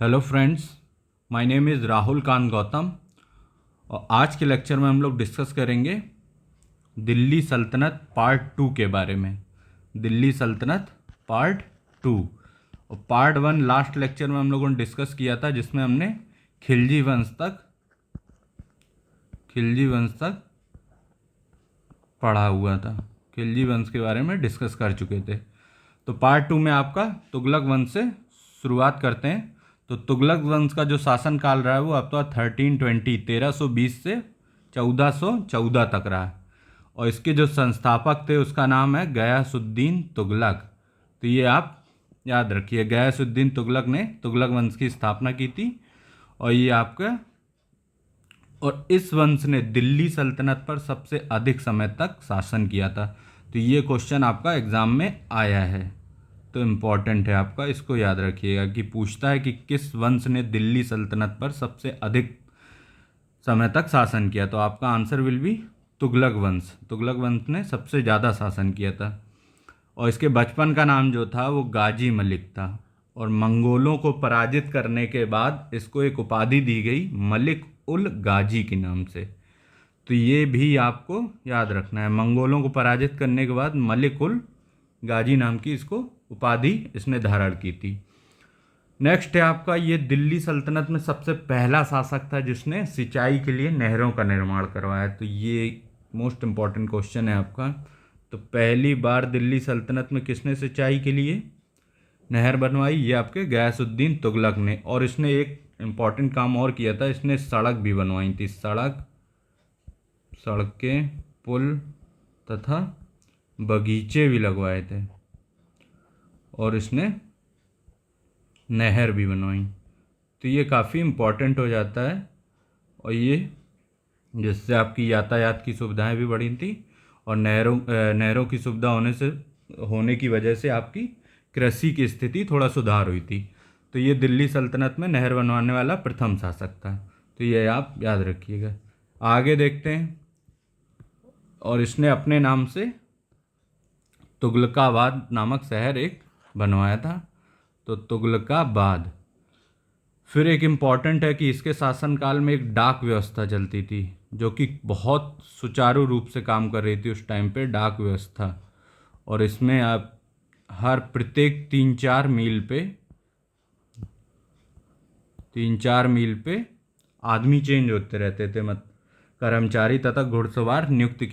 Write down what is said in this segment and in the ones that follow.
Hello friends, my name is Rahul Kant Gautam. और आज के लेक्चर में हम लोग डिस्कस करेंगे दिल्ली सल्तनत पार्ट 2 के बारे में। दिल्ली सल्तनत पार्ट 2 और पार्ट 1 लास्ट लेक्चर में हम लोगों ने डिस्कस किया था, जिसमें हमने खिलजी वंश तक पढ़ा हुआ था। खिलजी वंश के बारे में डिस्कस कर चुके थे। तो पार्ट 2 में आपका तुगलक वंश से शुरुआत करते हैं। तो तुगलक वंश का जो शासनकाल रहा है वो आपका 1320 से 1414 तक रहा है। और इसके जो संस्थापक थे उसका नाम है गयासुद्दीन तुगलक। तो ये आप याद रखिए, गयासुद्दीन तुगलक ने तुगलक वंश की स्थापना की थी। और ये आपका और इस वंश ने दिल्ली सल्तनत पर सबसे अधिक समय तक शासन किया था। तो ये क्वेश्चन आपका एग्ज़ाम में आया है, तो इम्पॉर्टेंट है आपका, इसको याद रखिएगा कि पूछता है कि किस वंश ने दिल्ली सल्तनत पर सबसे अधिक समय तक शासन किया। तो आपका आंसर विल बी तुगलक वंश। तुगलक वंश ने सबसे ज़्यादा शासन किया था। और इसके बचपन का नाम जो था वो गाजी मलिक था। और मंगोलों को पराजित करने के बाद इसको एक उपाधि दी गई मलिक उल गाजी के नाम से। तो ये भी आपको याद रखना है, मंगोलों को पराजित करने के बाद मलिक उल गाजी नाम की इसको उपाधि इसने धारण की थी। नेक्स्ट है आपका, ये दिल्ली सल्तनत में सबसे पहला शासक था जिसने सिंचाई के लिए नहरों का निर्माण करवाया। तो ये मोस्ट इम्पॉर्टेंट क्वेश्चन है आपका। तो पहली बार दिल्ली सल्तनत में किसने सिंचाई के लिए नहर बनवाई? ये आपके गयासुद्दीन तुगलक ने। और इसने एक इम्पॉर्टेंट काम और किया था, इसने सड़क भी बनवाई थी। सड़कें, पुल तथा बगीचे भी लगवाए थे। और इसने नहर भी बनवाई। तो ये काफ़ी इम्पॉर्टेंट हो जाता है। और ये जिससे आपकी यातायात की सुविधाएं भी बढ़ी थी। और नहरों की सुविधा होने की वजह से आपकी कृषि की स्थिति थोड़ा सुधार हुई थी। तो ये दिल्ली सल्तनत में नहर बनवाने वाला प्रथम शासक था। तो ये आप याद रखिएगा। आगे देखते हैं। और इसने अपने नाम से तुगलकाबाद नामक शहर एक बनवाया था। तो तुगलकाबाद। फिर एक इम्पॉर्टेंट है कि इसके शासनकाल में एक डाक व्यवस्था चलती थी, जो कि बहुत सुचारू रूप से काम कर रही थी उस टाइम पे, डाक व्यवस्था। और इसमें आप हर प्रत्येक 3-4 मील पे आदमी चेंज होते रहते थे, मत कर्मचारी तथा घुड़सवार नियुक्त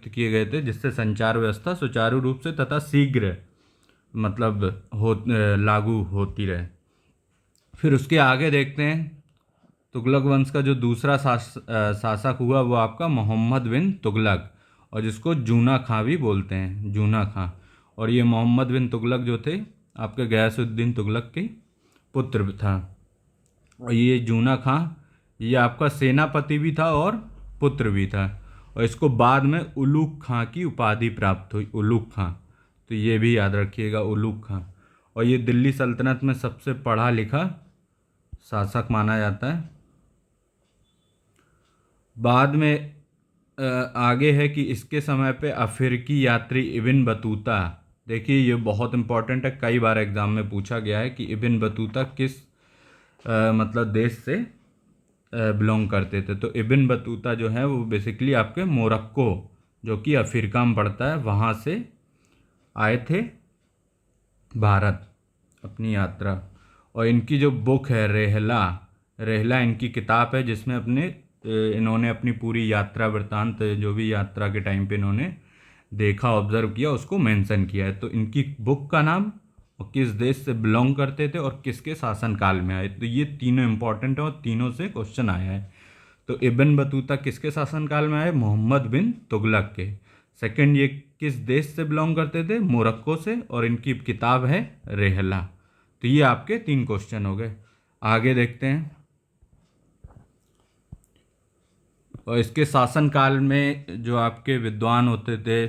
किए गए थे, जिससे संचार व्यवस्था सुचारू रूप से तथा शीघ्र लागू होती रहे। फिर उसके आगे देखते हैं। तुगलक वंश का जो दूसरा शासक हुआ वो आपका मोहम्मद बिन तुगलक, और जिसको जूना खां भी बोलते हैं, जूना खां। और ये मोहम्मद बिन तुगलक जो थे आपके गयासुद्दीन तुगलक के पुत्र था। और ये जूना खां ये आपका सेनापति भी था और पुत्र भी था। और इसको बाद में उलूग खां की उपाधि प्राप्त हुई, उलूग खां। तो ये भी याद रखिएगा, उलूग खां। और ये दिल्ली सल्तनत में सबसे पढ़ा लिखा शासक माना जाता है। बाद में आगे है कि इसके समय पे अफ्रीकी यात्री इब्न बतूता। देखिए ये बहुत इंपॉर्टेंट है, कई बार एग्जाम में पूछा गया है कि इब्न बतूता किस देश से बिलोंग करते थे। तो इब्न बतूता जो है वो बेसिकली आपके मोरक्को, जो कि अफ्रीका में पड़ता है, वहाँ से आए थे भारत अपनी यात्रा। और इनकी जो बुक है रेहला इनकी किताब है, जिसमें इन्होंने अपनी पूरी यात्रा वृत्तांत, जो भी यात्रा के टाइम पे इन्होंने देखा, ऑब्जर्व किया, उसको मेंशन किया है। तो इनकी बुक का नाम और किस देश से बिलोंग करते थे और किसके शासनकाल में आए, तो ये तीनों इंपॉर्टेंट है और तीनों से क्वेश्चन आया है। तो इब्न बतूता किसके शासनकाल में आए? मोहम्मद बिन तुगलक के। सेकंड, ये किस देश से बिलोंग करते थे? मोरक्को से। और इनकी किताब है रेहला। तो ये आपके 3 क्वेश्चन हो गए। आगे देखते हैं। और इसके शासनकाल में जो आपके विद्वान होते थे,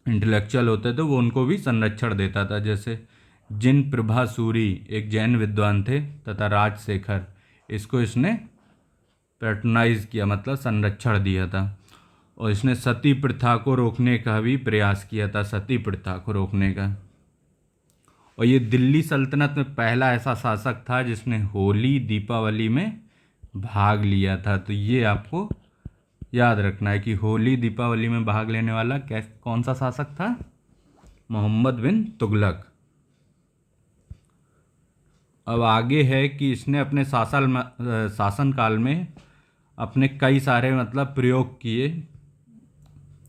इंटेलेक्चुअल होते थे, वो उनको भी संरक्षण देता था। जैसे जिन प्रभा सूरी एक जैन विद्वान थे, तथा राजशेखर, इसको इसने पैट्रोनाइज किया, संरक्षण दिया था। और इसने सती प्रथा को रोकने का भी प्रयास किया था, सती प्रथा को रोकने का। और ये दिल्ली सल्तनत में पहला ऐसा शासक था जिसने होली दीपावली में भाग लिया था। तो ये आपको याद रखना है कि होली दीपावली में भाग लेने वाला कौन सा शासक था? मोहम्मद बिन तुगलक। अब आगे है कि इसने अपने शासनकाल में अपने कई सारे मतलब प्रयोग किए।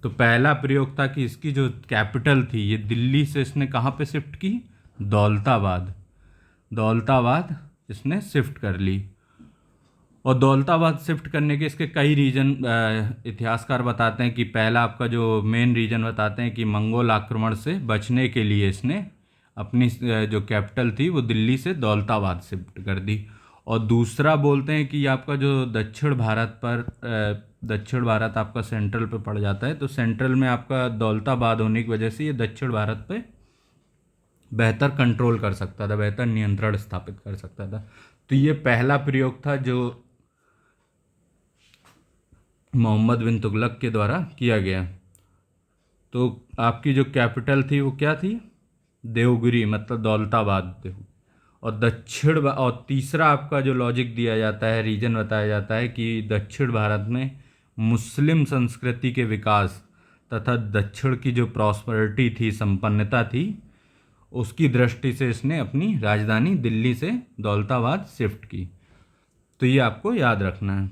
तो पहला प्रयोग था कि इसकी जो कैपिटल थी ये दिल्ली से इसने कहाँ पे शिफ्ट की? दौलताबाद। दौलताबाद इसने शिफ्ट कर ली। और दौलताबाद शिफ्ट करने के इसके कई रीजन इतिहासकार बताते हैं कि पहला आपका जो मेन रीजन बताते हैं कि मंगोल आक्रमण से बचने के लिए इसने अपनी जो कैपिटल थी वो दिल्ली से दौलताबाद शिफ्ट कर दी। और दूसरा बोलते हैं कि आपका जो दक्षिण भारत आपका सेंट्रल पे पड़ जाता है, तो सेंट्रल में आपका दौलताबाद होने की वजह से ये दक्षिण भारत पे बेहतर कंट्रोल कर सकता था, बेहतर नियंत्रण स्थापित कर सकता था। तो ये पहला प्रयोग था जो मोहम्मद बिन तुगलक के द्वारा किया गया। तो आपकी जो कैपिटल थी वो क्या थी? देवगिरी, मतलब दौलताबाद। और तीसरा आपका जो लॉजिक दिया जाता है, रीजन बताया जाता है कि दक्षिण भारत में मुस्लिम संस्कृति के विकास तथा दक्षिण की जो प्रॉस्पेरिटी थी, संपन्नता थी, उसकी दृष्टि से इसने अपनी राजधानी दिल्ली से दौलताबाद शिफ्ट की। तो ये आपको याद रखना है।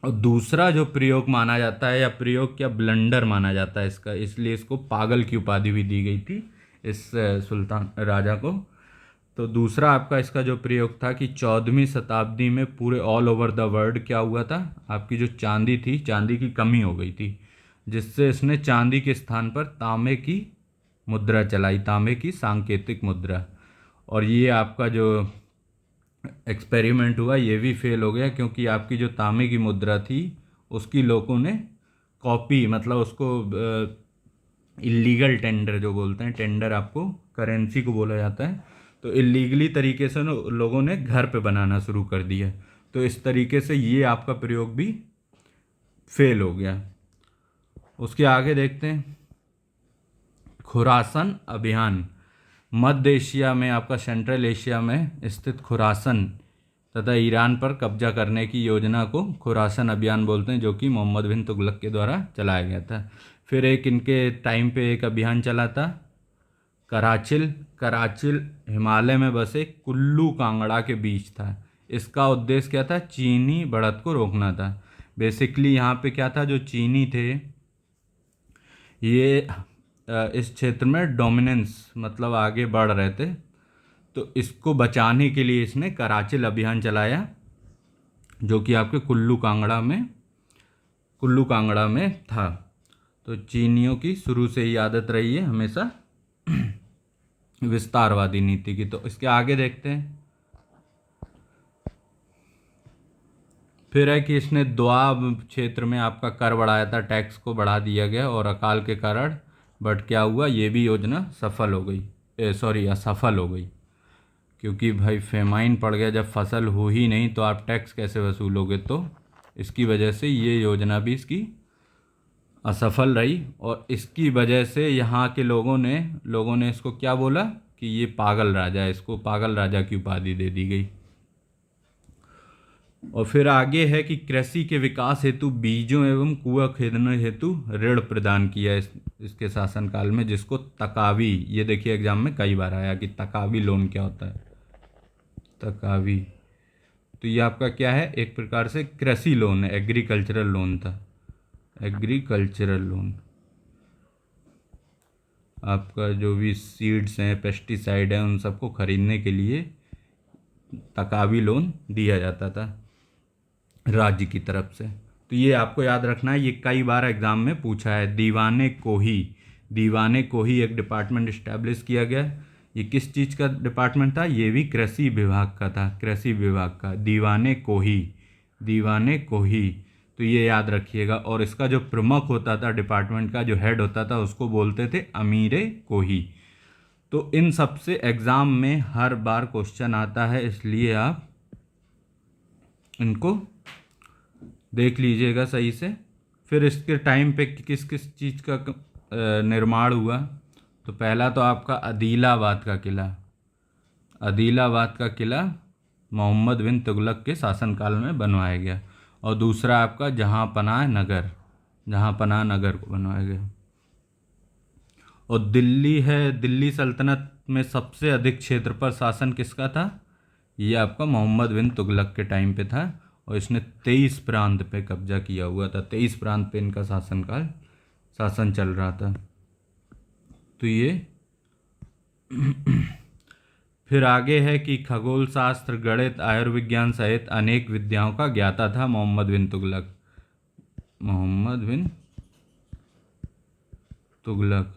और दूसरा जो प्रयोग माना जाता है, या प्रयोग क्या ब्लंडर माना जाता है इसका, इसलिए इसको पागल की उपाधि भी दी गई थी इस सुल्तान राजा को। तो दूसरा आपका इसका जो प्रयोग था कि 14वीं शताब्दी में पूरे ऑल ओवर द वर्ल्ड क्या हुआ था, आपकी जो चांदी थी, चांदी की कमी हो गई थी, जिससे इसने चांदी के स्थान पर तांबे की मुद्रा चलाई, तांबे की सांकेतिक मुद्रा। और ये आपका जो एक्सपेरिमेंट हुआ ये भी फेल हो गया, क्योंकि आपकी जो तांबे की मुद्रा थी उसकी लोगों ने कॉपी, मतलब उसको इलीगल टेंडर जो बोलते हैं, टेंडर आपको करेंसी को बोला जाता है, तो इलीगली तरीके से लोगों ने घर पे बनाना शुरू कर दिया। तो इस तरीके से ये आपका प्रयोग भी फेल हो गया। उसके आगे देखते हैं खुरासन अभियान। मध्य एशिया में आपका सेंट्रल एशिया में स्थित खुरासन तथा ईरान पर कब्जा करने की योजना को खुरासन अभियान बोलते हैं, जो कि मोहम्मद बिन तुगलक के द्वारा चलाया गया था। फिर एक इनके टाइम पे एक अभियान चला था कराचिल। कराचिल हिमालय में बसे कुल्लू कांगड़ा के बीच था। इसका उद्देश्य क्या था? चीनी बढ़त को रोकना था। बेसिकली यहाँ पे क्या था, जो चीनी थे ये इस क्षेत्र में डोमिनेंस, मतलब आगे बढ़ रहे थे, तो इसको बचाने के लिए इसने कराचिल अभियान चलाया, जो कि आपके कुल्लू कांगड़ा में था। तो चीनियों की शुरू से ही आदत रही है हमेशा विस्तारवादी नीति की। तो इसके आगे देखते हैं। फिर है कि इसने दोआब क्षेत्र में आपका कर बढ़ाया था, टैक्स को बढ़ा दिया गया और अकाल के कारण, बट क्या हुआ, ये भी योजना असफल हो गई, क्योंकि भाई फेमाइन पड़ गया, जब फसल हो ही नहीं तो आप टैक्स कैसे वसूलोगे? तो इसकी वजह से ये योजना भी इसकी असफल रही। और इसकी वजह से यहाँ के लोगों ने इसको क्या बोला कि ये पागल राजा है, इसको पागल राजा की उपाधि दे दी गई। और फिर आगे है कि कृषि के विकास हेतु बीजों एवं कुआं खोदने हेतु ऋण प्रदान किया इसके शासनकाल में, जिसको तकावी, ये देखिए एग्जाम में कई बार आया कि तकावी लोन क्या होता है। तकावी, तो ये आपका क्या है, एक प्रकार से कृषि लोन है, एग्रीकल्चरल लोन था। एग्रीकल्चरल लोन आपका जो भी सीड्स हैं, पेस्टिसाइड हैं, उन सबको खरीदने के लिए तकावी लोन दिया जाता था राज्य की तरफ से। तो ये आपको याद रखना है, ये कई बार एग्जाम में पूछा है। दीवाने को ही एक डिपार्टमेंट इस्टेब्लिश किया गया। ये किस चीज़ का डिपार्टमेंट था? ये भी कृषि विभाग का था, कृषि विभाग का। दीवाने को ही, तो ये याद रखिएगा। और इसका जो प्रमुख होता था डिपार्टमेंट का, जो हेड होता था, उसको बोलते थे अमीरे कोही। तो इन सब से एग्ज़ाम में हर बार क्वेश्चन आता है, इसलिए आप इनको देख लीजिएगा सही से। फिर इसके टाइम पे किस किस चीज़ का निर्माण हुआ, तो पहला तो आपका आदिलाबाद का किला, आदिलाबाद का किला मोहम्मद बिन तुगलक के शासनकाल में बनवाया गया। और दूसरा आपका जहाँपनाह नगर, जहाँपनाह नगर को बनवाया गया। और दिल्ली है, दिल्ली सल्तनत में सबसे अधिक क्षेत्र पर शासन किसका था? ये आपका मोहम्मद बिन तुगलक के टाइम पे था, और इसने 23 प्रांत पे कब्जा किया हुआ था। 23 प्रांत पे इनका शासन चल रहा था। तो ये फिर आगे है कि खगोल शास्त्र, गणित, आयुर्विज्ञान सहित अनेक विद्याओं का ज्ञाता था मोहम्मद बिन तुगलक। मोहम्मद बिन तुगलक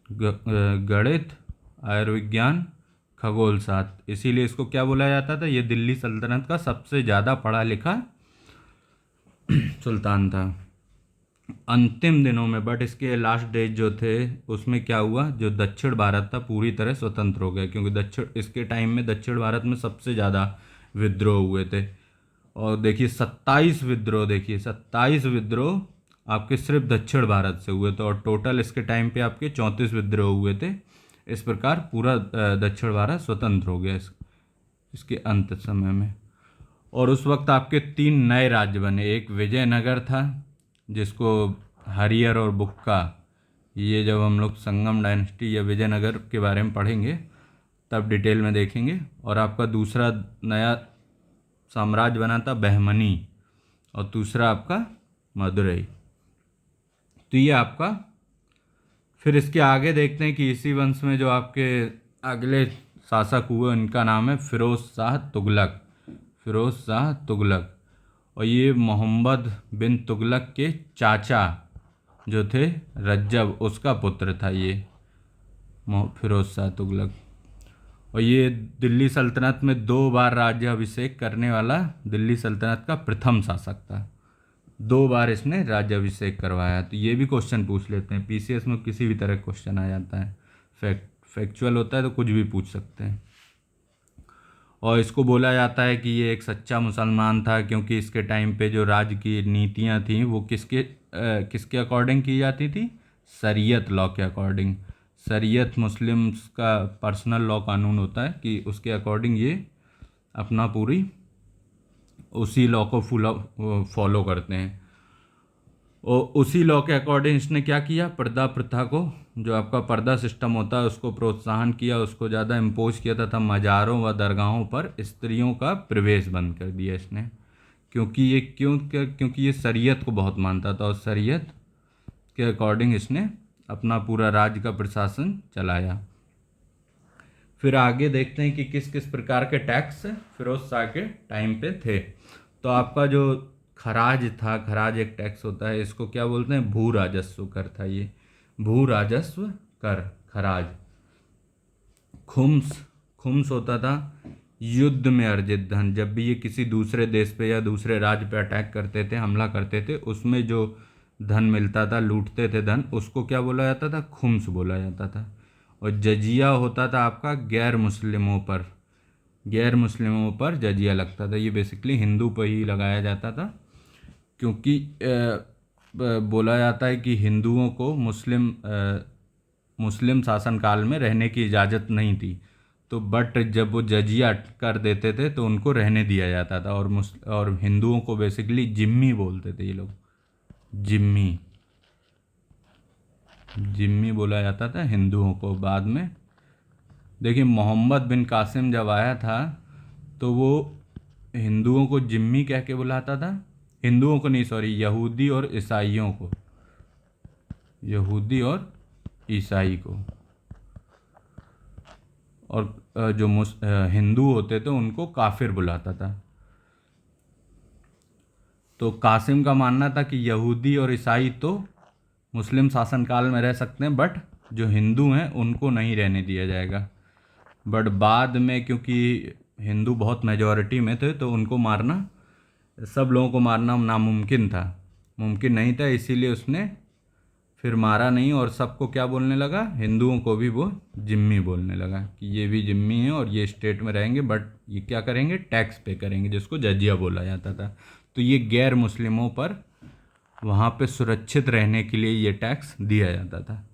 गणित, आयुर्विज्ञान, खगोल शास्त्र, इसीलिए इसको क्या बोला जाता था? ये दिल्ली सल्तनत का सबसे ज़्यादा पढ़ा लिखा सुल्तान था अंतिम दिनों में। बट इसके लास्ट डेज जो थे उसमें क्या हुआ, जो दक्षिण भारत था पूरी तरह स्वतंत्र हो गया, क्योंकि इसके टाइम में दक्षिण भारत में सबसे ज़्यादा विद्रोह हुए थे। और देखिए 27 विद्रोह, देखिए 27 विद्रोह आपके सिर्फ दक्षिण भारत से हुए थे, और टोटल इसके टाइम पे आपके 34 विद्रोह हुए थे। इस प्रकार पूरा दक्षिण भारत स्वतंत्र हो गया इसके अंत समय में। और उस वक्त आपके 3 नए राज्य बने। एक विजयनगर था, जिसको हरियर और बुक्का, ये जब हम लोग संगम डायनेस्टी या विजयनगर के बारे में पढ़ेंगे तब डिटेल में देखेंगे। और आपका दूसरा नया साम्राज्य बना था बहमनी, और दूसरा आपका मदुरई। तो ये आपका, फिर इसके आगे देखते हैं कि इसी वंश में जो आपके अगले शासक हुए उनका नाम है फिरोज शाह तुगलक। फिरोज शाह तुगलक, और ये मोहम्मद बिन तुगलक के चाचा जो थे रज्जब, उसका पुत्र था ये फिरोज शाह तुगलक। और ये दिल्ली सल्तनत में 2 बार राज्याभिषेक करने वाला दिल्ली सल्तनत का प्रथम शासक था। 2 बार इसने राज्याभिषेक करवाया। तो ये भी क्वेश्चन पूछ लेते हैं पीसीएस में, किसी भी तरह क्वेश्चन आ जाता है, फैक्चुअल होता है तो कुछ भी पूछ सकते हैं। और इसको बोला जाता है कि ये एक सच्चा मुसलमान था, क्योंकि इसके टाइम पे जो राज्य की नीतियाँ थीं वो किसके अकॉर्डिंग की जाती थी? शरीयत लॉ के अकॉर्डिंग। शरीयत मुस्लिम्स का पर्सनल लॉ कानून होता है कि उसके अकॉर्डिंग ये अपना पूरी उसी लॉ को फॉलो करते हैं। और उसी लॉ के अकॉर्डिंग इसने क्या किया? पर्दा प्रथा को, जो आपका पर्दा सिस्टम होता है, उसको प्रोत्साहन किया, उसको ज़्यादा इम्पोज किया था मज़ारों व दरगाहों पर स्त्रियों का प्रवेश बंद कर दिया इसने। क्योंकि ये शरीयत को बहुत मानता था, और शरीयत के अकॉर्डिंग इसने अपना पूरा राज्य का प्रशासन चलाया। फिर आगे देखते हैं कि किस किस प्रकार के टैक्स फिरोज शाह के टाइम पे थे। तो आपका जो खराज था, खराज एक टैक्स होता है, इसको क्या बोलते हैं? भू राजस्व कर था ये, भू राजस्व कर, खराज। खुम्स होता था युद्ध में अर्जित धन। जब भी ये किसी दूसरे देश पे या दूसरे राज्य पे अटैक करते थे, हमला करते थे, उसमें जो धन मिलता था, लूटते थे धन, उसको क्या बोला जाता था? खुम्स बोला जाता था। और जजिया होता था आपका गैर मुस्लिमों पर जजिया लगता था। ये बेसिकली हिंदू पर ही लगाया जाता था, क्योंकि बोला जाता है कि हिंदुओं को मुस्लिम शासनकाल में रहने की इजाज़त नहीं थी। तो बट जब वो जजिया कर देते थे तो उनको रहने दिया जाता था। और हिंदुओं को बेसिकली जिम्मी बोलते थे ये लोग, जिम्मी बोला जाता था हिंदुओं को। बाद में देखिए मोहम्मद बिन कासिम जब आया था तो वो हिंदुओं को जिम्मी कह के बुलाता था, हिंदुओं को नहीं, सॉरी, यहूदी और ईसाइयों को, यहूदी और ईसाई को। और जो हिंदू होते थे उनको काफिर बुलाता था। तो कासिम का मानना था कि यहूदी और ईसाई तो मुस्लिम शासनकाल में रह सकते हैं, बट जो हिंदू हैं उनको नहीं रहने दिया जाएगा। बट बाद में क्योंकि हिंदू बहुत मेजॉरिटी में थे तो उनको मारना, सब लोगों को मारना मुमकिन नहीं था, इसीलिए उसने फिर मारा नहीं, और सबको क्या बोलने लगा? हिंदुओं को भी वो जिम्मी बोलने लगा कि ये भी जिम्मी हैं और ये स्टेट में रहेंगे, बट ये क्या करेंगे? टैक्स पे करेंगे, जिसको जजिया बोला जाता था। तो ये गैर मुस्लिमों पर वहाँ पे सुरक्षित रहने के लिए ये टैक्स दिया जाता था।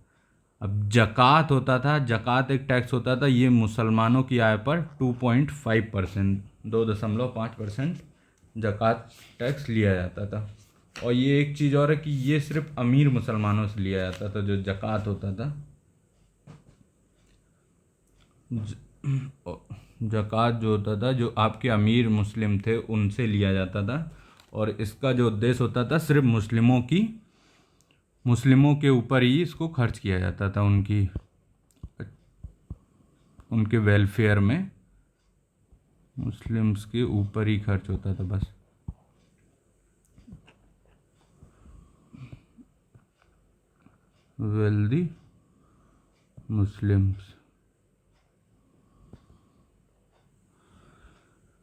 अब जक़ात होता था, जक़ात एक टैक्स होता था, ये मुसलमानों की आय पर 2.5%, 2.5% जक़ात टैक्स लिया जाता था। और ये एक चीज़ और है कि ये सिर्फ अमीर मुसलमानों से लिया जाता था, जो जक़ात होता था। जक़ात जो होता था, जो आपके अमीर मुस्लिम थे उनसे लिया जाता था, और इसका जो उद्देश्य होता था सिर्फ मुस्लिमों के ऊपर ही इसको खर्च किया जाता था, उनके वेलफेयर में मुस्लिम्स के ऊपर ही खर्च होता था बस। Wealthy Muslims.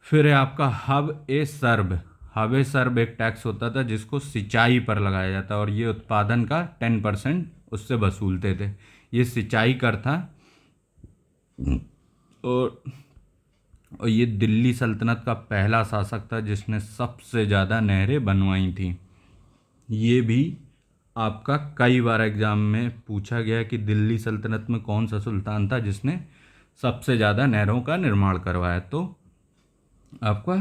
फिर है आपका हब ए सर्ब एक टैक्स होता था जिसको सिंचाई पर लगाया जाता, और ये उत्पादन का 10% उससे वसूलते थे। ये सिंचाई कर था, और ये दिल्ली सल्तनत का पहला शासक था जिसने सबसे ज़्यादा नहरें बनवाई थी। ये भी आपका कई बार एग्ज़ाम में पूछा गया कि दिल्ली सल्तनत में कौन सा सुल्तान था जिसने सबसे ज़्यादा नहरों का निर्माण करवाया, तो आपका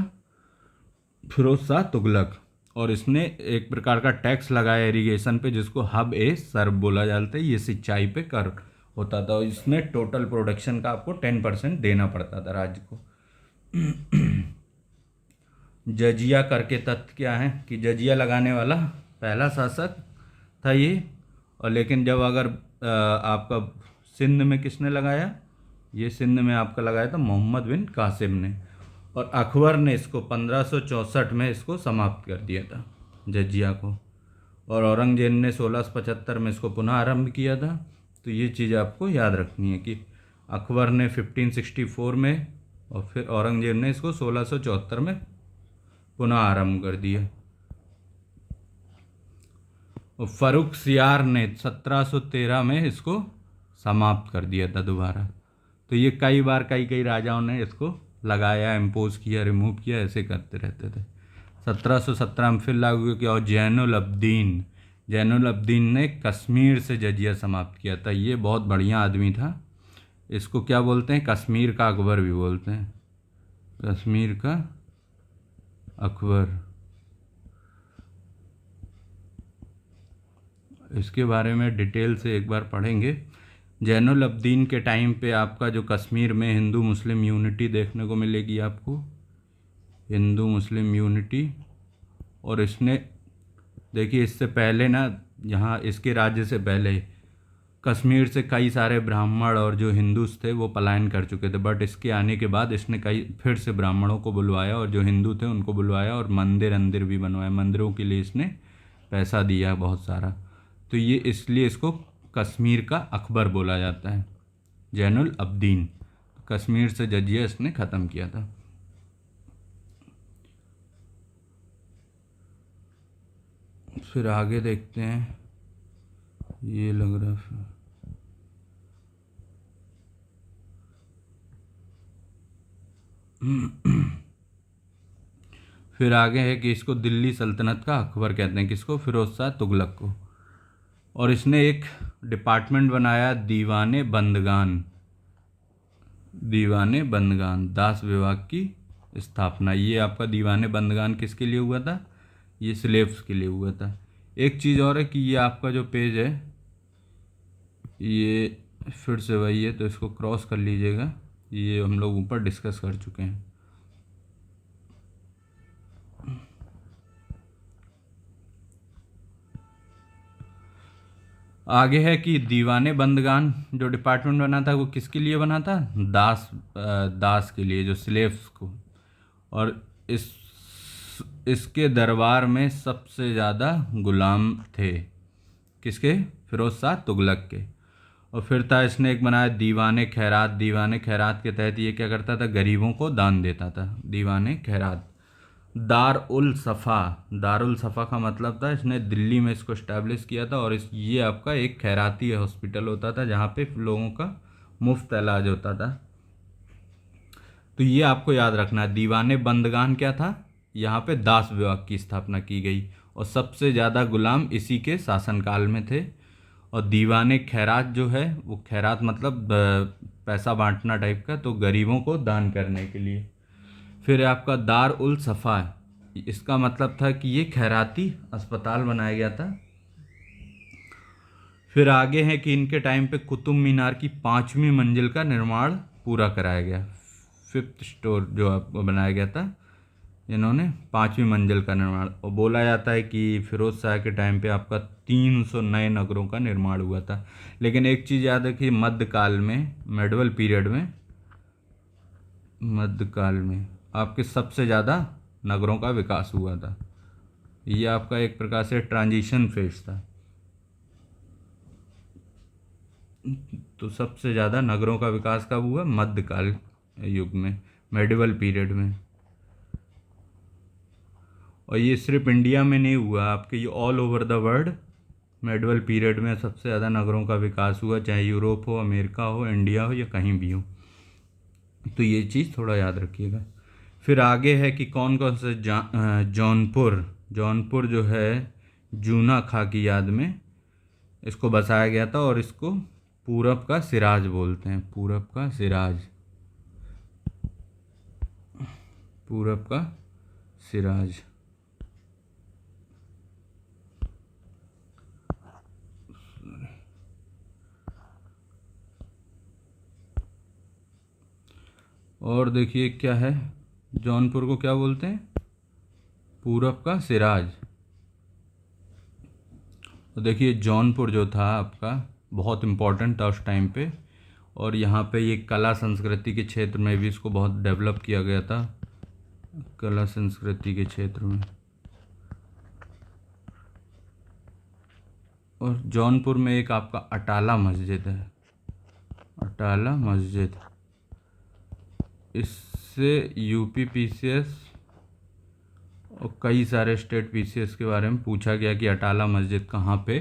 फिरोज शाह तुगलक। और इसने एक प्रकार का टैक्स लगाया इरिगेशन पे जिसको हब ए सर्ब बोला जाता है। ये सिंचाई पे कर होता था, और इसने टोटल प्रोडक्शन का आपको 10% देना पड़ता था राज्य को। जजिया कर के तथ्य क्या है कि जजिया लगाने वाला पहला शासक था ये, और लेकिन जब अगर आपका सिंध में किसने लगाया, ये सिंध में आपका लगाया था मोहम्मद बिन कासिम ने, और अकबर ने इसको 1564 में इसको समाप्त कर दिया था जजिया को, और औरंगजेब ने 1675 में इसको पुनः आरंभ किया था। तो ये चीज़ आपको याद रखनी है कि अकबर ने 1564 में, और फिर औरंगजेब ने इसको 1674 में पुनः आरंभ कर दिया। और फरुख सियार ने 1713 में इसको समाप्त कर दिया था दोबारा। तो ये कई बार कई राजाओं ने इसको लगाया, इम्पोज किया, रिमूव किया, ऐसे करते रहते थे। 1717 में फिर लागू किया, और जैनुल अब्दीन ने कश्मीर से जजिया समाप्त किया था। ये बहुत बढ़िया आदमी था। इसको क्या बोलते हैं, कश्मीर का अकबर भी बोलते हैं, कश्मीर का अकबर। इसके बारे में डिटेल से एक बार पढ़ेंगे। जैनुल अब्दीन के टाइम पे आपका जो कश्मीर में हिंदू मुस्लिम यूनिटी देखने को मिलेगी आपको, हिंदू मुस्लिम यूनिटी। और इसने देखिए, इससे पहले ना, यहाँ इसके राज्य से पहले कश्मीर से कई सारे ब्राह्मण और जो हिंदूस थे वो पलायन कर चुके थे, बट इसके आने के बाद इसने कई फिर से ब्राह्मणों को बुलवाया और जो हिंदू थे उनको बुलवाया, और मंदिर भी बनवाए, मंदिरों के लिए इसने पैसा दिया बहुत सारा। तो ये इसलिए इसको कश्मीर का अकबर बोला जाता है, जैनुल अब्दीन। कश्मीर से जजिया इसने ख़त्म किया था। फिर आगे देखते हैं, ये लग रहा है फिर आगे है कि इसको दिल्ली सल्तनत का अकबर कहते हैं, किसको, फिरोज शाह तुगलक को। और इसने एक डिपार्टमेंट बनाया, दीवाने बंदगान, दास विभाग की स्थापना। ये आपका दीवाने बंदगान किसके लिए हुआ था, ये स्लेव्स के लिए हुआ था। एक चीज़ और है कि ये आपका जो पेज है ये फिर से वही है, तो इसको क्रॉस कर लीजिएगा, ये हम लोग ऊपर डिस्कस कर चुके हैं। आगे है कि दीवाने बंदगान जो डिपार्टमेंट बना था वो किसके लिए बना था, दास के लिए, जो स्लेव्स को। और इसके दरबार में सबसे ज़्यादा गुलाम थे, किसके, फिरोज शाह तुगलक के। और फिर था इसने एक बनाया दीवाने खैरात के तहत ये क्या करता था, गरीबों को दान देता था, दीवाने खैरात। दारुल सफ़ा का मतलब था, इसने दिल्ली में इसको इस्टेब्लिश किया था, और ये आपका एक खैराती हॉस्पिटल होता था जहाँ पे लोगों का मुफ्त इलाज होता था। तो ये आपको याद रखना है, दीवाने बंदगान क्या था, यहाँ पे दास विभाग की स्थापना की गई। और सबसे ज़्यादा गुलाम इसी के शासनकाल में थे। और दीवाने खैरात जो है, वो खैरात मतलब पैसा बांटना टाइप का, तो गरीबों को दान करने के लिए। फिर आपका दार उल सफ़ा, इसका मतलब था कि ये खैराती अस्पताल बनाया गया था। फिर आगे है कि इनके टाइम पे कुतुब मीनार की 5वीं मंजिल का निर्माण पूरा कराया गया। 5th स्टोर जो आपको बनाया गया था, इन्होंने 5वीं मंजिल का निर्माण। और बोला जाता है कि फिरोज शाह के टाइम पे आपका 300 नए नगरों का निर्माण हुआ था। लेकिन एक चीज़ याद है कि मध्यकाल में, मेडवल पीरियड में, मध्यकाल में आपके सबसे ज़्यादा नगरों का विकास हुआ था। ये आपका एक प्रकार से ट्रांजिशन फेज था। तो सबसे ज़्यादा नगरों का विकास कब हुआ? मध्यकाल युग में, मेडिवल पीरियड में। और ये सिर्फ इंडिया में नहीं हुआ, आपके ये all over the world medieval period में सबसे ज़्यादा नगरों का विकास हुआ, चाहे यूरोप हो, अमेरिका हो, इंडिया हो या कहीं भी हो। तो ये चीज़ थोड़ा याद रखिएगा। फिर आगे है कि कौन कौन से जौनपुर जो है जूना खां की याद में इसको बसाया गया था। और इसको पूरब का सिराज बोलते हैं, पूरब का सिराज, पूरब का सिराज। और देखिए क्या है, जौनपुर को क्या बोलते हैं? पूरब का सिराज। तो देखिए जौनपुर जो था आपका बहुत इम्पोर्टेंट था उस टाइम पे। और यहाँ पे ये कला संस्कृति के क्षेत्र में भी इसको बहुत डेवलप किया गया था, कला संस्कृति के क्षेत्र में। और जौनपुर में एक आपका अटाला मस्जिद है, अटाला मस्जिद। इससे यूपी पीसीएस और कई सारे स्टेट पीसीएस के बारे में पूछा गया कि अटाला मस्जिद कहाँ पे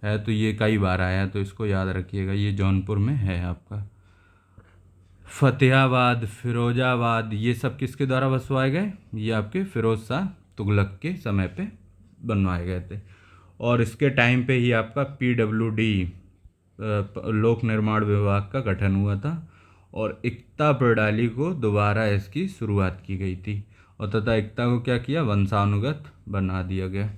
है, तो ये कई बार आया, तो इसको याद रखिएगा, ये जौनपुर में है आपका। फतेहाबाद, फिरोजाबाद, ये सब किसके द्वारा बसवाए गए? ये आपके फिरोज शाह तुगलक के समय पे बनवाए गए थे। और इसके टाइम पे ही आपका PWD लोक निर्माण विभाग का गठन हुआ था। और इक्ता प्रणाली को दोबारा इसकी शुरुआत की गई थी। और तथा इक्ता को क्या किया? वंशानुगत बना दिया गया।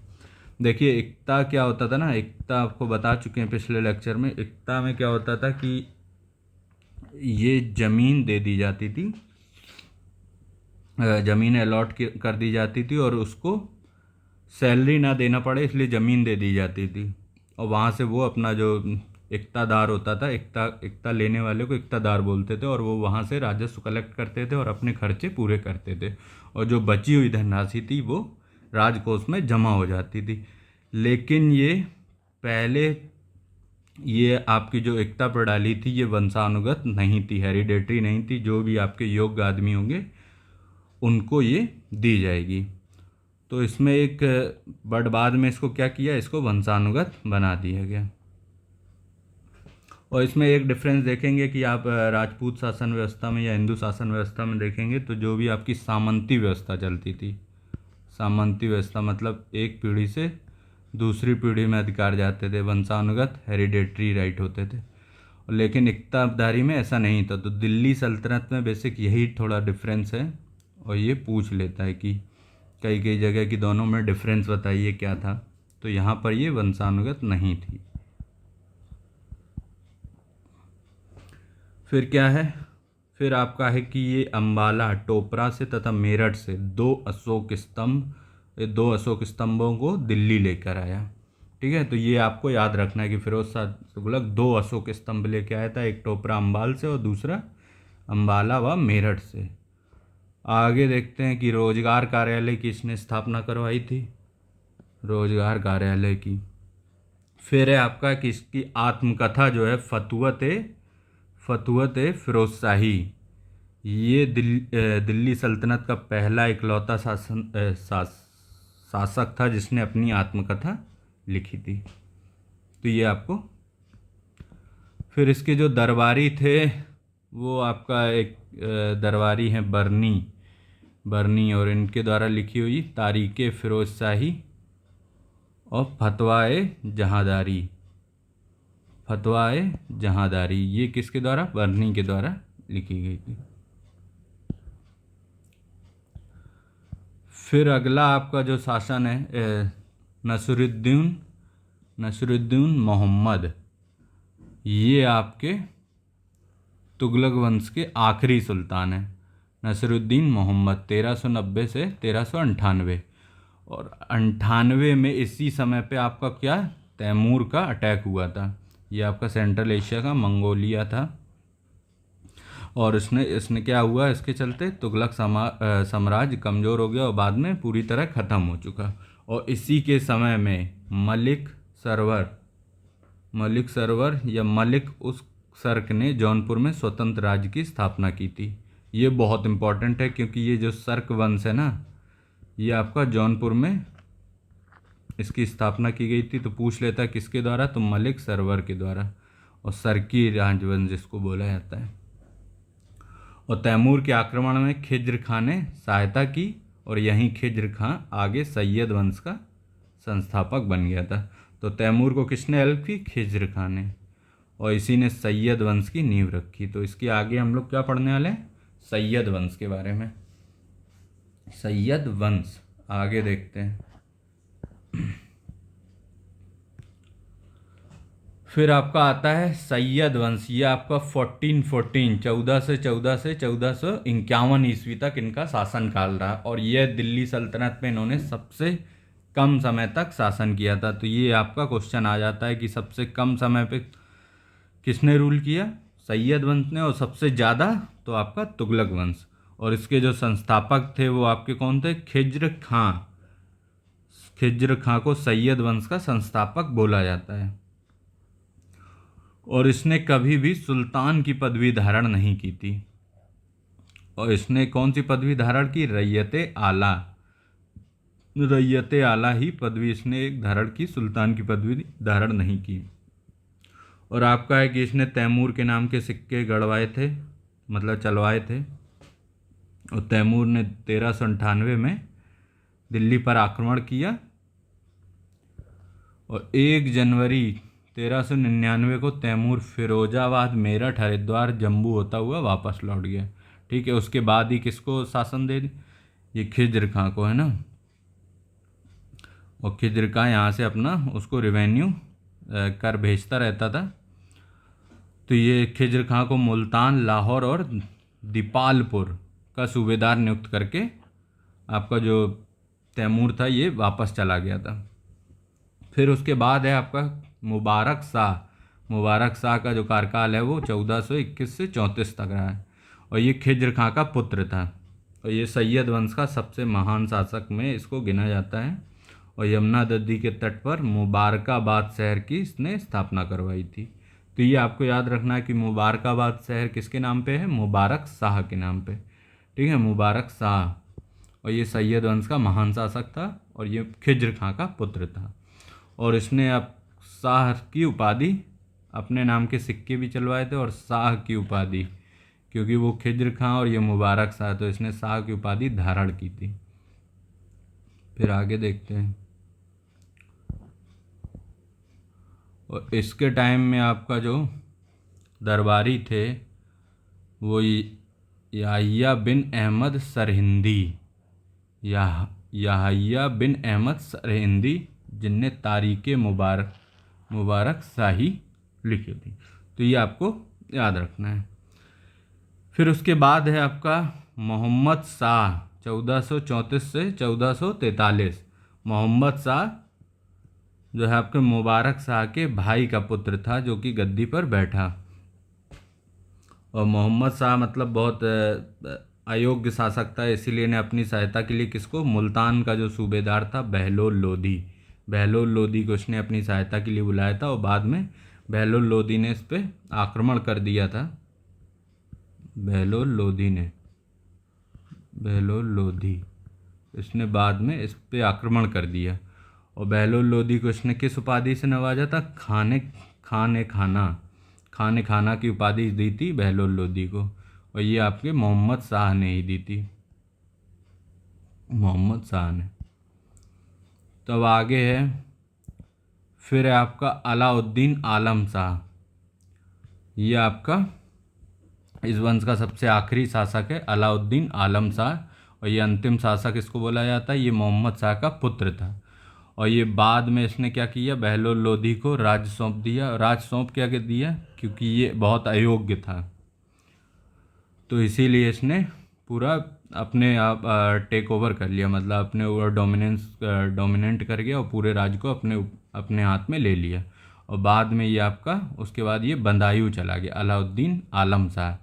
देखिए इक्ता क्या होता था ना, इक्ता आपको बता चुके हैं पिछले लेक्चर में। इक्ता में क्या होता था कि ये ज़मीन दे दी जाती थी, ज़मीन अलॉट कर दी जाती थी, और उसको सैलरी ना देना पड़े इसलिए ज़मीन दे दी जाती थी। और वहाँ से वो अपना जो इक्तादार होता था, इक्ता लेने वाले को इक्तादार बोलते थे, और वो वहाँ से राजस्व कलेक्ट करते थे और अपने खर्चे पूरे करते थे। और जो बची हुई धनराशि थी वो राजकोष में जमा हो जाती थी। लेकिन ये पहले, ये आपकी जो एकता प्रणाली थी ये वंशानुगत नहीं थी, हेरिडेटरी नहीं थी। जो भी आपके योग्य आदमी होंगे उनको ये दी जाएगी। तो इसमें एक बट बाद में इसको क्या किया, इसको वंशानुगत बना दिया गया। और इसमें एक डिफरेंस देखेंगे कि आप राजपूत शासन व्यवस्था में या हिंदू शासन व्यवस्था में देखेंगे तो जो भी आपकी सामंती व्यवस्था चलती थी, सामंती व्यवस्था मतलब एक पीढ़ी से दूसरी पीढ़ी में अधिकार जाते थे, वंशानुगत हेरिडेटरी राइट होते थे। लेकिन इक्तादारी में ऐसा नहीं था। तो दिल्ली सल्तनत में बेसिक यही थोड़ा डिफरेंस है। और ये पूछ लेता है कि कई कई जगह की दोनों में डिफरेंस बताइए क्या था, तो यहाँ पर ये वंशानुगत नहीं थी। फिर क्या है, फिर आपका है कि ये अम्बाला, टोपरा से तथा मेरठ से दो अशोक स्तंभों को दिल्ली लेकर आया। ठीक है, तो ये आपको याद रखना है कि फिरोज शाह तुगलक 2 अशोक स्तंभ लेके आया था, एक टोपरा अम्बाल से और दूसरा अम्बाला व मेरठ से। आगे देखते हैं कि रोजगार कार्यालय की इसने स्थापना करवाई थी, रोजगार कार्यालय की। फिर है आपका कि इसकी आत्मकथा जो है फतुवत फिरोज शाही, ये दिल्ली सल्तनत का पहला इकलौता शासक था जिसने अपनी आत्मकथा लिखी थी। तो ये आपको, फिर इसके जो दरबारी थे वो आपका एक दरबारी हैं बर्नी, और इनके द्वारा लिखी हुई तारीख़ फिरोज शाही और फतवाए जहांदारी। फतवाए जहांदारी ये किसके द्वारा, बर्नी के द्वारा लिखी गई थी। फिर अगला आपका जो शासन है नसरुद्दीन मोहम्मद, ये आपके तुगलक वंश के आखिरी सुल्तान हैं। नसरुद्दीन मोहम्मद 1390 से 1398, और 98 में इसी समय पे आपका क्या, तैमूर का अटैक हुआ था। ये आपका सेंट्रल एशिया का मंगोलिया था, और इसने क्या हुआ, इसके चलते तुगलक साम्राज्य कमज़ोर हो गया और बाद में पूरी तरह ख़त्म हो चुका। और इसी के समय में मलिक सरवर या मलिक उस सर्क ने जौनपुर में स्वतंत्र राज्य की स्थापना की थी। ये बहुत इम्पोर्टेंट है क्योंकि ये जो सर्क वंश है ना, ये आपका जौनपुर में इसकी स्थापना की गई थी। तो पूछ लेता है किसके द्वारा, तो मलिक सरवर के द्वारा, और सर्की राजवंश जिसको बोला जाता है। और तैमूर के आक्रमण में खिज्र खां ने सहायता की, और यहीं खिज्र खां आगे सैयद वंश का संस्थापक बन गया था। तो तैमूर को किसने हेल्प की, खिज्र खां ने, और इसी ने सैयद वंश की नींव रखी। तो इसके आगे हम लोग क्या पढ़ने वाले हैं, सैयद वंश के बारे में। सैयद वंश आगे देखते हैं। फिर आपका आता है सैयद वंश। ये आपका 1414 1451 ईस्वी तक इनका शासनकाल रहा, और यह दिल्ली सल्तनत में इन्होंने सबसे कम समय तक शासन किया था। तो ये आपका क्वेश्चन आ जाता है कि सबसे कम समय पे किसने रूल किया, सैयद वंश ने, और सबसे ज़्यादा तो आपका तुगलक वंश। और इसके जो संस्थापक थे वो आपके कौन थे, खिज्र खां। खिज्र खां को सैयद वंश का संस्थापक बोला जाता है। और इसने कभी भी सुल्तान की पदवी धारण नहीं की थी। और इसने कौन सी पदवी धारण की, रैयते आला। रैयते आला ही पदवी इसने एक धारण की, सुल्तान की पदवी धारण नहीं की। और आपका है कि इसने तैमूर के नाम के सिक्के गढ़वाए थे, मतलब चलवाए थे। और तैमूर ने 1398 में दिल्ली पर आक्रमण किया, और 1 जनवरी 1399 को तैमूर फिरोजाबाद, मेरठ, हरिद्वार, जम्मू होता हुआ वापस लौट गया। ठीक है, उसके बाद ही किसको शासन दे, ये खिज्र खां को, है ना। और खिज्र खां यहाँ से अपना उसको रेवेन्यू कर भेजता रहता था। तो ये खिज्र खां को मुल्तान, लाहौर और दीपालपुर का सूबेदार नियुक्त करके आपका जो तैमूर था ये वापस चला गया था। फिर उसके बाद है आपका मुबारक शाह का जो कार्यकाल है वो 1421 से 34 तक रहा है, और ये खिज्र खां का पुत्र था। और ये सैयद वंश का सबसे महान शासक में इसको गिना जाता है। और यमुना नदी के तट पर मुबारकाबाद शहर की इसने स्थापना करवाई थी। तो ये आपको याद रखना है कि मुबारकाबाद शहर किसके नाम पे है, मुबारक शाह के नाम पे। ठीक है, मुबारक शाह, और ये सैयद वंश का महान शासक था, और ये खिज्र खां का पुत्र था। और इसने अब शाह की उपाधि, अपने नाम के सिक्के भी चलवाए थे, और शाह की उपाधि, क्योंकि वो खिज्र खां और ये मुबारक शाह, तो इसने शाह की उपाधि धारण की थी। फिर आगे देखते हैं। और इसके टाइम में आपका जो दरबारी थे वो याहिया बिन अहमद सरहिंदी, याहिया बिन अहमद सरहिंदी, जिनने तारीख़ मुबारक शाही लिखी थी। तो ये आपको याद रखना है। फिर उसके बाद है आपका मोहम्मद शाह 1434 से 1443। मोहम्मद शाह जो है आपके मुबारक शाह के भाई का पुत्र था, जो कि गद्दी पर बैठा। और मोहम्मद शाह मतलब बहुत अयोग्य शासक था, इसीलिए ने अपनी सहायता के लिए किसको, मुल्तान का जो सूबेदार था बहलोल लोधी को उसने अपनी सहायता के लिए बुलाया था। और बाद में बहलोल लोधी ने इस पर आक्रमण कर दिया था। बहलोल लोधी इसने बाद में इस पर आक्रमण कर दिया। और बहलोल लोधी को इसने किस उपाधि से नवाजा था, खाने खाना की उपाधि दी थी बहलोल लोधी को। और ये आपके मोहम्मद शाह ने ही दी थी, मोहम्मद शाह ने। तो अब आगे है फिर है आपका अलाउद्दीन आलम शाह, ये आपका इस वंश का सबसे आखिरी शासक है अलाउद्दीन आलम शाह। और ये अंतिम शासक इसको बोला जाता है, ये मोहम्मद शाह का पुत्र था। और ये बाद में इसने क्या किया, बहलोल लोधी को राज्य सौंप दिया। राज्य सौंप क्या के दिया, क्योंकि ये बहुत अयोग्य था, तो इसीलिए इसने पूरा अपने आप टेक ओवर कर लिया, मतलब अपने ऊपर डोमिनेंट कर गया और पूरे राज्य को अपने हाथ में ले लिया। और बाद में ये आपका उसके बाद ये बदायूं चला गया, अलाउद्दीन आलम शाह।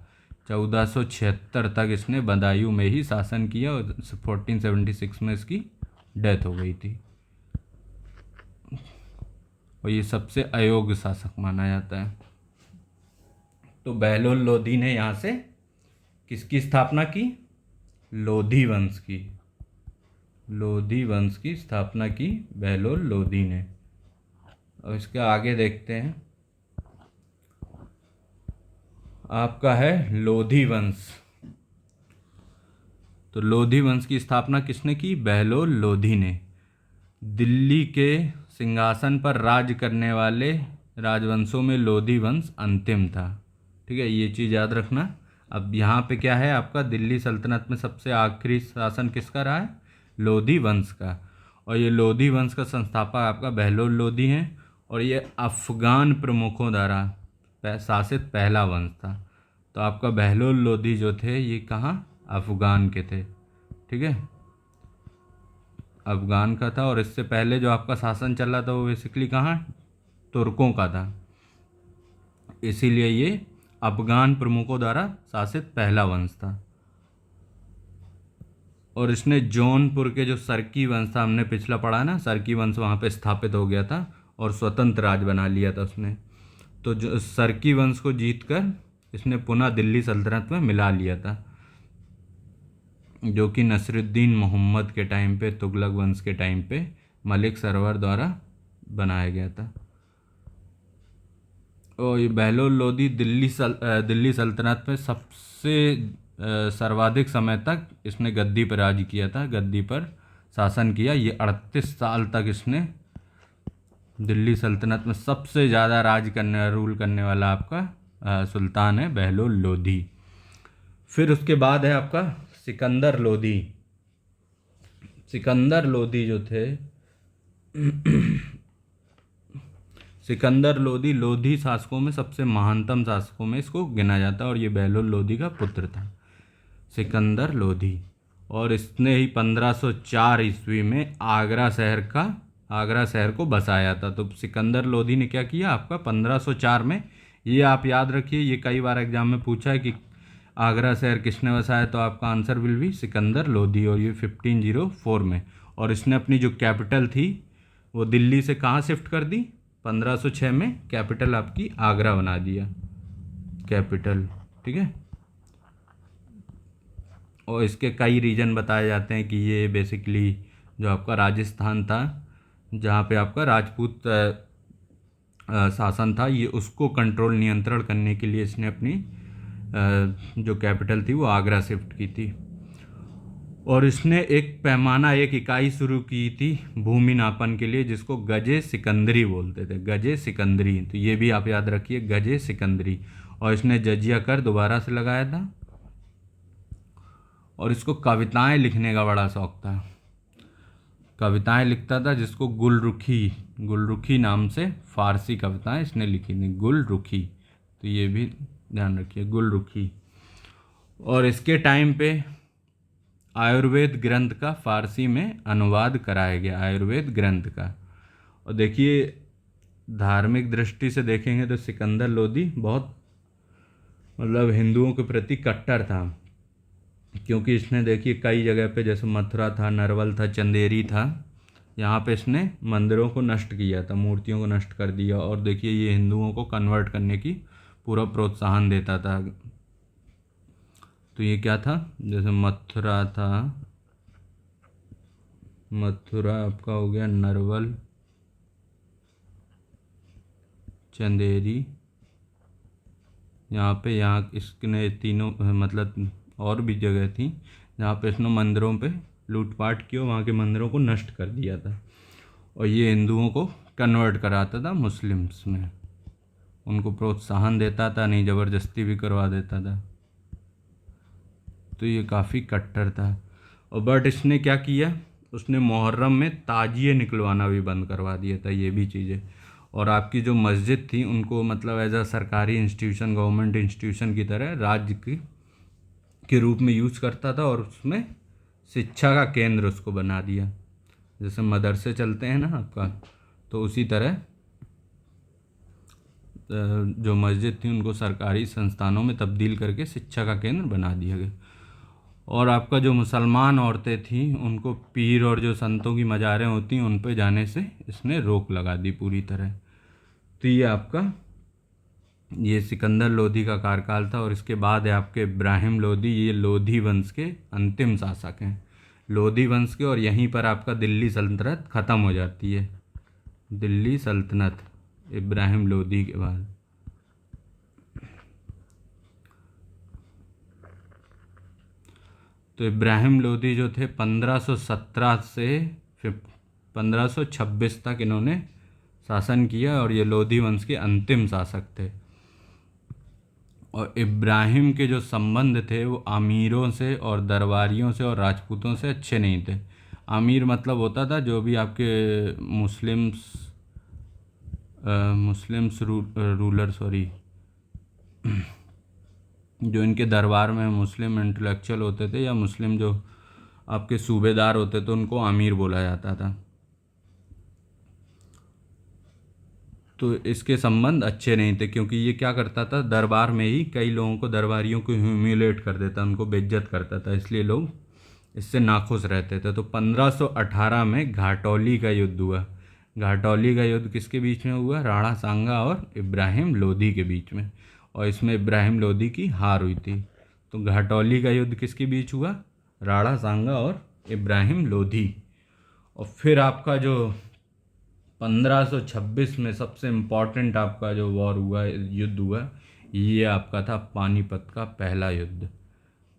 1476 तक इसने बदायूं में ही शासन किया और 1476 में इसकी डेथ हो गई थी। और ये सबसे अयोग्य शासक माना जाता है। तो बहलोल लोधी ने यहाँ से किसकी स्थापना की, लोधी वंश की, लोधी वंश की स्थापना की बहलोल लोधी ने। और इसके आगे देखते हैं, आपका है लोधी वंश। तो लोधी वंश की स्थापना किसने की, बहलोल लोधी ने। दिल्ली के सिंहासन पर राज करने वाले राजवंशों में लोधी वंश अंतिम था। ठीक है, ये चीज़ याद रखना। अब यहाँ पे क्या है, आपका दिल्ली सल्तनत में सबसे आखिरी शासन किसका रहा है, लोधी वंश का। और ये लोधी वंश का संस्थापक आपका बहलोल लोधी हैं। और ये अफ़गान प्रमुखों द्वारा शासित पहला वंश था। तो आपका बहलोल लोधी जो थे ये कहाँ, अफ़गान के थे। ठीक है, अफ़गान का था। और इससे पहले जो आपका शासन चल रहा था वो बेसिकली कहाँ, तुर्कों का था। इसीलिए ये अफ़गान प्रमुखों द्वारा शासित पहला वंश था। और इसने जौनपुर के जो सरकी वंश था, हमने पिछला पढ़ा ना, सरकी वंश वहाँ पे स्थापित हो गया था और स्वतंत्र राज बना लिया था उसने। तो जो सरकी वंश को जीतकर इसने पुनः दिल्ली सल्तनत में मिला लिया था, जो कि नसरुद्दीन मोहम्मद के टाइम पे, तुगलक वंश के टाइम पे मलिक सरवर द्वारा बनाया गया था। और ये बहलोल लोधी दिल्ली सल्तनत में सबसे सर्वाधिक समय तक इसने गद्दी पर राज किया था, गद्दी पर शासन किया। ये 38 साल तक इसने दिल्ली सल्तनत में सबसे ज़्यादा रूल करने वाला आपका सुल्तान है बहलोल लोधी। फिर उसके बाद है आपका सिकंदर लोधी। सिकंदर लोधी जो थे सिकंदर लोधी लोधी शासकों में सबसे महानतम शासकों में इसको गिना जाता है। और ये बहलोल लोधी का पुत्र था सिकंदर लोधी। और इसने ही 1504 ईस्वी में आगरा शहर को बसाया था। तो सिकंदर लोधी ने क्या किया, आपका 1504 में, ये आप याद रखिए, ये कई बार एग्जाम में पूछा है कि आगरा शहर किसने बसाया, तो आपका answer will be Sikandar Lodhi. और ये 1504 में। और इसने अपनी जो कैपिटल थी वो दिल्ली से कहाँ शिफ्ट कर दी, 1506 में कैपिटल आपकी आगरा बना दिया, कैपिटल। ठीक है, और इसके कई रीजन बताए जाते हैं कि ये बेसिकली जो आपका राजस्थान था, जहाँ पे आपका राजपूत शासन था, ये उसको कंट्रोल नियंत्रण करने के लिए इसने अपनी जो कैपिटल थी वो आगरा शिफ्ट की थी। और इसने एक इकाई शुरू की थी भूमि नापन के लिए, जिसको गजे सिकंदरी बोलते थे, गजे सिकंदरी। तो ये भी आप याद रखिए, गजे सिकंदरी। और इसने जजिया कर दोबारा से लगाया था। और इसको कविताएं लिखने का बड़ा शौक था, कविताएं लिखता था, जिसको गुलरुखी नाम से फारसी कविताएं इसने लिखी थी, गुलरुखी। तो ये भी ध्यान रखिए, गुलरुखी। और इसके टाइम पे आयुर्वेद ग्रंथ का फारसी में अनुवाद कराया गया, आयुर्वेद ग्रंथ का। और देखिए, धार्मिक दृष्टि से देखेंगे तो सिकंदर लोधी बहुत मतलब हिंदुओं के प्रति कट्टर था, क्योंकि इसने देखिए कई जगह पे, जैसे मथुरा था, नरवल था, चंदेरी था, यहाँ पे इसने मंदिरों को नष्ट किया था, मूर्तियों को नष्ट कर दिया। और देखिए ये हिंदुओं को कन्वर्ट करने की पूरा प्रोत्साहन देता था। तो ये क्या था, जैसे मथुरा था, मथुरा आपका हो गया, नरवल, चंदेरी, यहाँ इसने तीनों मतलब और भी जगह थी जहाँ पे इसने मंदिरों पे लूटपाट की और वहाँ के मंदिरों को नष्ट कर दिया था। और ये हिंदुओं को कन्वर्ट कराता था मुस्लिम्स में, उनको प्रोत्साहन देता था, नहीं ज़बरदस्ती भी करवा देता था। तो ये काफ़ी कट्टर था। और बट इसने क्या किया, उसने मुहर्रम में ताजिए निकलवाना भी बंद करवा दिया था, ये भी चीज़ें। और आपकी जो मस्जिद थी उनको मतलब एज अ सरकारी इंस्टीट्यूशन, गवर्नमेंट इंस्टीट्यूशन की तरह राज्य की के रूप में यूज़ करता था, और उसमें शिक्षा का केंद्र उसको बना दिया। जैसे मदरसे चलते हैं ना आपका, तो उसी तरह जो मस्जिद थी उनको सरकारी संस्थानों में तब्दील करके शिक्षा का केंद्र बना दिया गया। और आपका जो मुसलमान औरतें थीं उनको पीर और जो संतों की मज़ारें होती हैं उन पे जाने से इसने रोक लगा दी पूरी तरह। तो ये आपका ये सिकंदर लोधी का कार्यकाल था। और इसके बाद है आपके इब्राहिम लोधी, ये लोधी वंश के अंतिम शासक हैं, लोधी वंश के। और यहीं पर आपका दिल्ली सल्तनत ख़त्म हो जाती है, दिल्ली सल्तनत इब्राहिम लोधी के बाद। तो इब्राहिम लोधी जो थे 1517 से फिर 1526 तक इन्होंने शासन किया, और ये लोधी वंश के अंतिम शासक थे। और इब्राहिम के जो संबंध थे वो आमीरों से और दरबारियों से और राजपूतों से अच्छे नहीं थे। आमीर मतलब होता था जो भी आपके मुस्लिम्स रूलर, सॉरी, जो इनके दरबार में मुस्लिम इंटेलेक्चुअल होते थे या मुस्लिम जो आपके सूबेदार होते थे उनको आमीर बोला जाता था। तो इसके संबंध अच्छे नहीं थे, क्योंकि ये क्या करता था, दरबार में ही कई लोगों को, दरबारियों को ह्यूमिलेट कर देता, उनको बेइज्जत करता था, इसलिए लोग इससे नाखुश रहते थे। तो 1518 में घाटौली का युद्ध हुआ। घाटौली का युद्ध किसके बीच में हुआ, राणा सांगा और इब्राहिम लोधी के बीच में। और इसमें इब्राहिम लोधी की हार हुई थी। तो घाटौली का युद्ध किसके बीच हुआ, राणा सांगा और इब्राहिम लोधी। और फिर आपका जो 1526 में सबसे इम्पॉर्टेंट आपका जो वॉर हुआ, युद्ध हुआ, ये आपका था पानीपत का पहला युद्ध।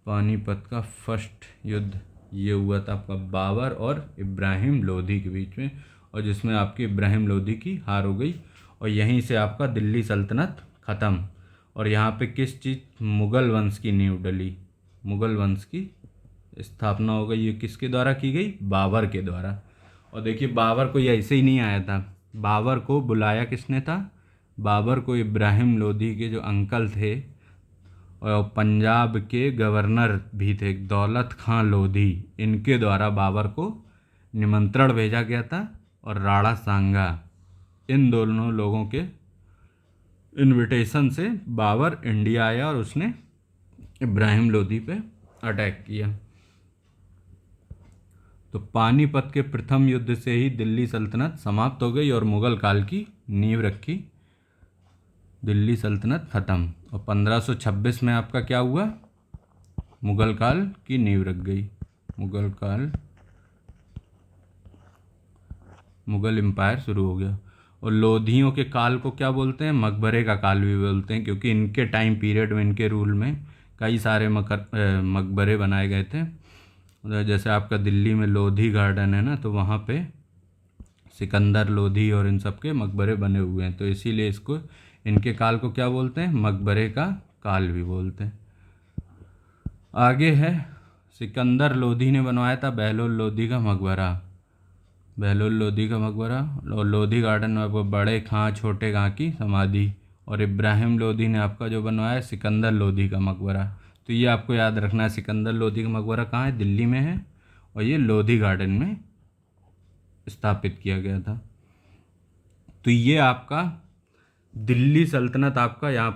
पानीपत का फर्स्ट युद्ध ये हुआ था आपका बाबर और इब्राहिम लोधी के बीच में, और जिसमें आपकी इब्राहिम लोधी की हार हो गई। और यहीं से आपका दिल्ली सल्तनत ख़त्म। और यहाँ पे किस चीज़, मुग़ल वंश की नींव डली, मुग़ल वंश की स्थापना हो गई। ये किसके द्वारा की गई, बाबर के द्वारा। और देखिए बाबर कोई ऐसे ही नहीं आया था, बाबर को बुलाया किसने था, बाबर को इब्राहिम लोधी के जो अंकल थे और पंजाब के गवर्नर भी थे दौलत खां लोधी, इनके द्वारा बाबर को निमंत्रण भेजा गया था। और राणा सांगा, इन दोनों लोगों के इनविटेशन से बाबर इंडिया आया और उसने इब्राहिम लोधी पे अटैक किया। तो पानीपत के प्रथम युद्ध से ही दिल्ली सल्तनत समाप्त हो गई और मुग़ल काल की नींव रखी, दिल्ली सल्तनत ख़त्म। और 1526 में आपका क्या हुआ, मुग़ल काल की नींव रख गई, मुग़ल काल, मुग़ल एम्पायर शुरू हो गया। और लोधियों के काल को क्या बोलते हैं, मकबरे का काल भी बोलते हैं, क्योंकि इनके टाइम पीरियड में, इनके रूल में कई सारे मकबरे बनाए गए थे। जैसे आपका दिल्ली में लोधी गार्डन है ना, तो वहाँ पे सिकंदर लोधी और इन सब के मकबरे बने हुए हैं। तो इसीलिए इसको, इनके काल को क्या बोलते हैं, मकबरे का काल भी बोलते हैं। आगे है, सिकंदर लोधी ने बनवाया था बहलोल लोधी का मकबरा, बहलोल लोधी का मकबरा। और लोधी गार्डन में आपको बड़े खां छोटे खां की समाधि। और इब्राहिम लोधी ने आपका जो बनवाया सिकंदर लोधी का मकबरा। तो ये आपको याद रखना है, सिकंदर लोधी का मकबरा कहाँ है, दिल्ली में है, और ये लोधी गार्डन में स्थापित किया गया था। तो ये आपका दिल्ली सल्तनत आपका यहाँ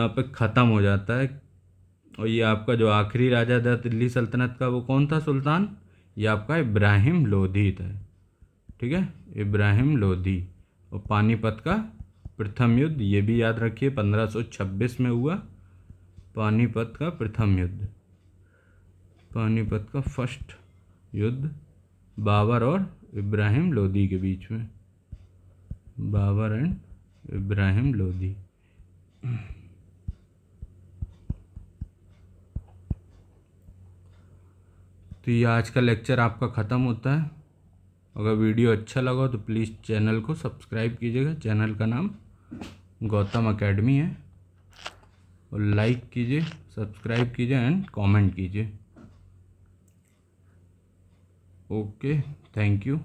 पे ख़त्म हो जाता है। और ये आपका जो आखिरी राजा था दिल्ली सल्तनत का, वो कौन था, सुल्तान, ये आपका इब्राहिम लोधी था। ठीक है, इब्राहिम लोधी। और पानीपत का प्रथम युद्ध ये भी याद रखिए 1526 में हुआ, पानीपत का प्रथम युद्ध, पानीपत का फर्स्ट युद्ध बाबर और इब्राहिम लोधी के बीच में, बाबर एंड इब्राहिम लोधी। तो ये आज का लेक्चर आपका ख़त्म होता है। अगर वीडियो अच्छा लगा तो प्लीज़ चैनल को सब्सक्राइब कीजिएगा। चैनल का नाम गौतम एकेडमी है। और लाइक कीजिए, सब्सक्राइब कीजिए एंड कमेंट कीजिए। Okay, thank you.